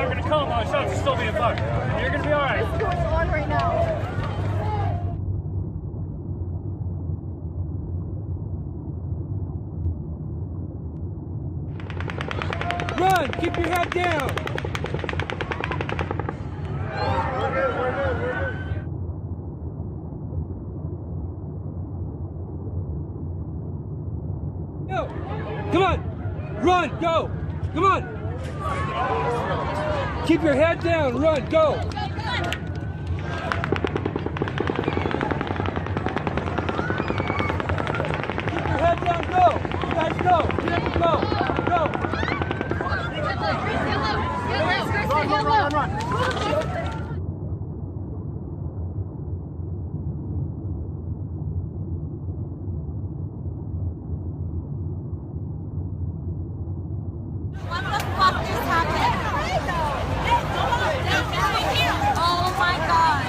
are going to call him while shots are still being fired. You're going to be all right. What's going on right now? Run! Keep your head down! Go! Come on! Run! Go! Come on! Keep your head down! Run! Go! Keep your head down! Go! You guys go! Go! Go! Run. What the fuck just happened? Oh my god.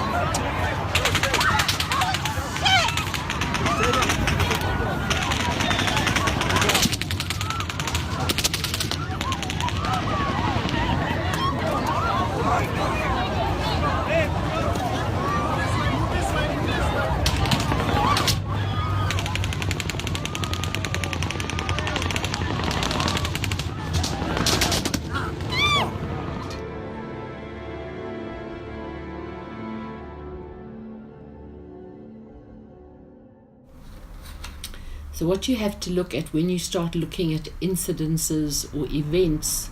So what you have to look at when you start looking at incidences or events,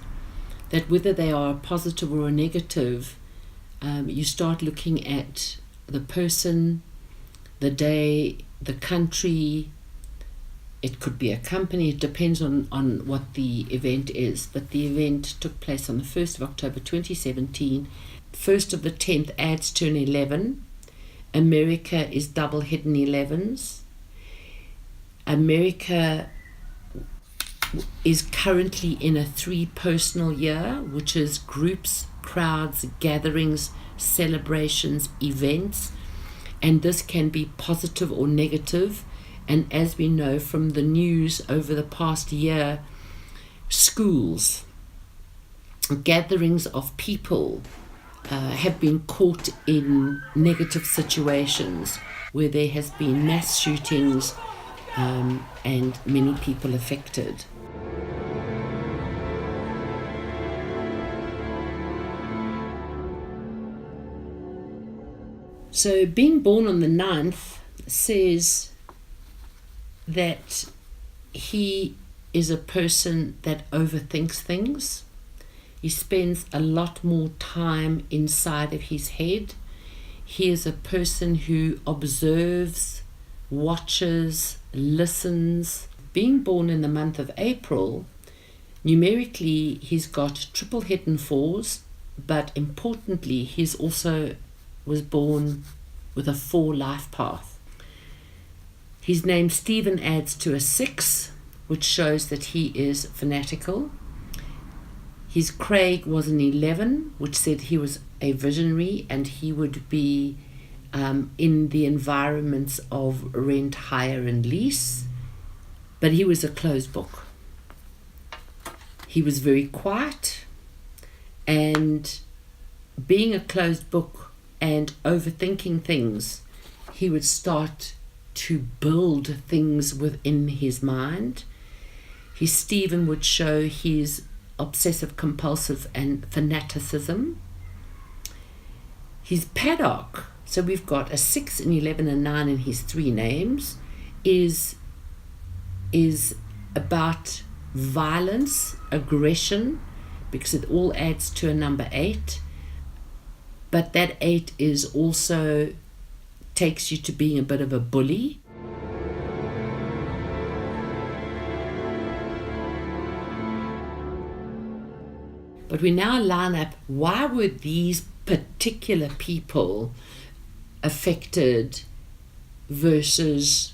that whether they are positive or a negative, you start looking at the person, the day, the country. It could be a company, it depends on what the event is. But the event took place on the 1st of October 2017. 1st of the 10th adds to an 11. America is double hidden 11s. America is currently in a 3 personal year, which is groups, crowds, gatherings, celebrations, events, and this can be positive or negative. And as we know from the news over the past year, schools, gatherings of people have been caught in negative situations where there has been mass shootings and many people affected. So being born on the 9th says that he is a person that overthinks things. He spends a lot more time inside of his head. He is a person who observes, watches, listens. Being born in the month of April, numerically he's got triple hidden 4s, but importantly he's also was born with a 4 life path. His name Stephen adds to a 6, which shows that he is fanatical. His Craig was an 11, which said he was a visionary and he would be in the environments of rent, hire and lease, but he was a closed book. He was very quiet, and being a closed book and overthinking things, he would start to build things within his mind. His Stephen would show his obsessive compulsive and fanaticism. His Paddock, so we've got a 6, an 11 and 9 in his 3 names, is about violence, aggression, because it all adds to a number 8. But that 8 is also takes you to being a bit of a bully. But we now line up, why were these particular people affected versus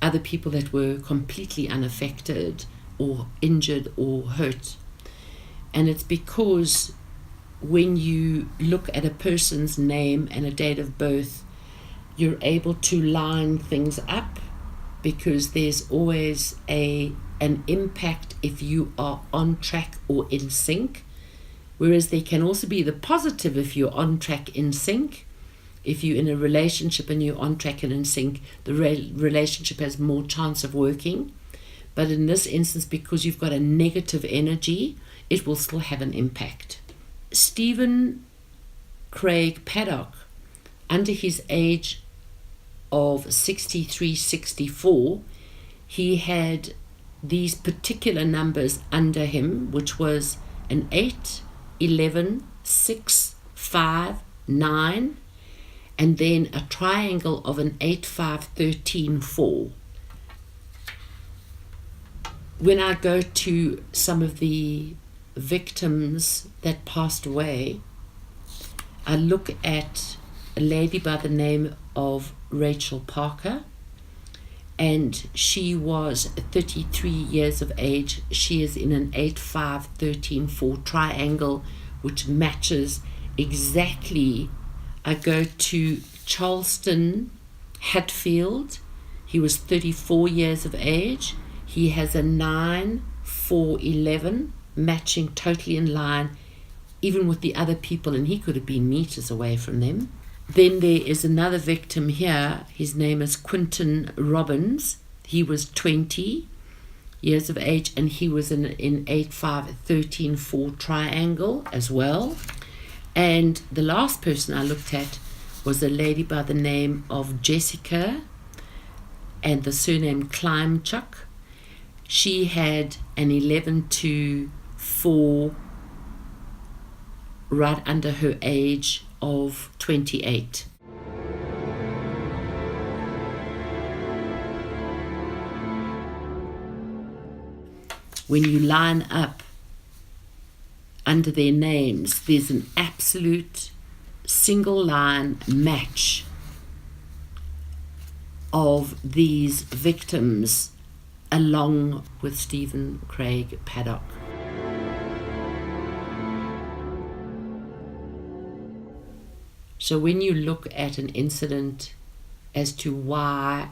other people that were completely unaffected or injured or hurt? And it's because when you look at a person's name and a date of birth, you're able to line things up, because there's always an impact if you are on track or in sync. Whereas there can also be the positive if you're on track in sync. If you're in a relationship and you're on track and in sync, the relationship has more chance of working. But in this instance, because you've got a negative energy, it will still have an impact. Stephen Craig Paddock, under his age of 63, 64, he had these particular numbers under him, which was an 8, 11, 6, 5, 9, and then a triangle of an 8, 5, 13, 4. When I go to some of the victims that passed away, I look at a lady by the name of Rachel Parker, and she was 33 years of age. She is in an 8, 5, 13, 4 triangle, which matches exactly. I go to Charleston Hatfield. He was 34 years of age. He has a 9, 4, 11, matching totally in line, even with the other people, and he could have been meters away from them. Then there is another victim here. His name is Quinton Robbins. He was 20 years of age, and he was in 8, 5, 13, 4 triangle as well. And the last person I looked at was a lady by the name of Jessica and the surname Klimchuk. She had an 11 to 4 right under her age of 28. When you line up under their names, there's an absolute single line match of these victims along with Stephen Craig Paddock. So when you look at an incident as to why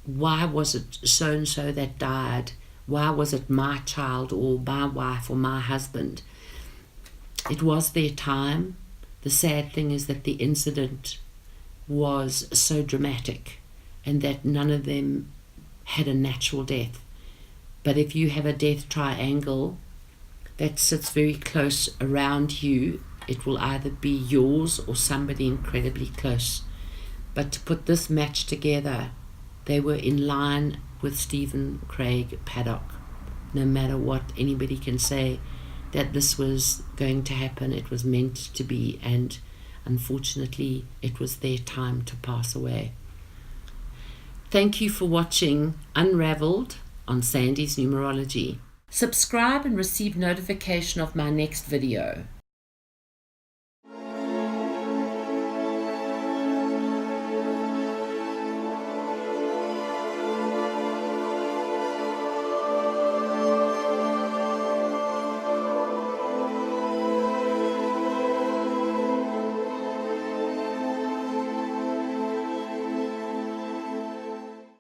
was it so-and-so that died, why was it my child or my wife or my husband, it was their time. The sad thing is that the incident was so dramatic and that none of them had a natural death. But if you have a death triangle that sits very close around you, it will either be yours or somebody incredibly close. But to put this match together, they were in line with Stephen Craig Paddock. No matter what anybody can say that this was going to happen, it was meant to be, and unfortunately it was their time to pass away. Thank you for watching Unraveled on Sandy's Numerology. Subscribe and receive notification of my next video.